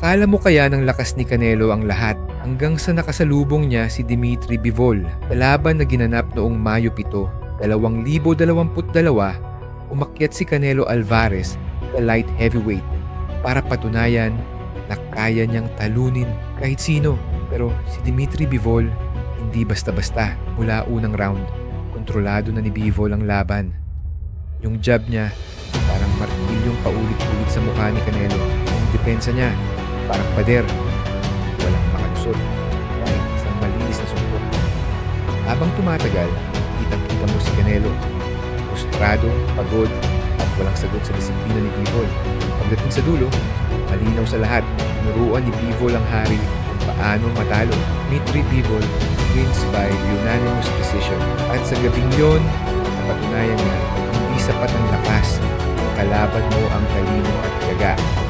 Akala mo kaya ng lakas ni Canelo ang lahat hanggang sa nakasalubong niya si Dimitri Bivol. Kalaban na ginanap noong Mayo 7, 2022, umakyat si Canelo Alvarez sa light heavyweight para patunayan na kaya niyang talunin kahit sino. Pero si Dimitri Bivol hindi basta-basta. Mula unang round, kontrolado na ni Bivol ang laban. Yung jab niya parang martilyong paulit-ulit sa mukha ni Canelo. Yung depensa niya parang pader, walang makalusot kahit isang malinis na suntok. Habang tumatagal, kitang-kita mo si Canelo frustrado, pagod at walang sagot sa disiplina ni Bivol. Pagdating sa dulo, malinaw sa lahat, tinuruan ni Bivol ang hari kung paano matalo. Dimitri Bivol wins by unanimous decision. At sa gabing yon, napatunayan niya hindi sapat ang lakas, kalaban mo ang talino at tiyaga.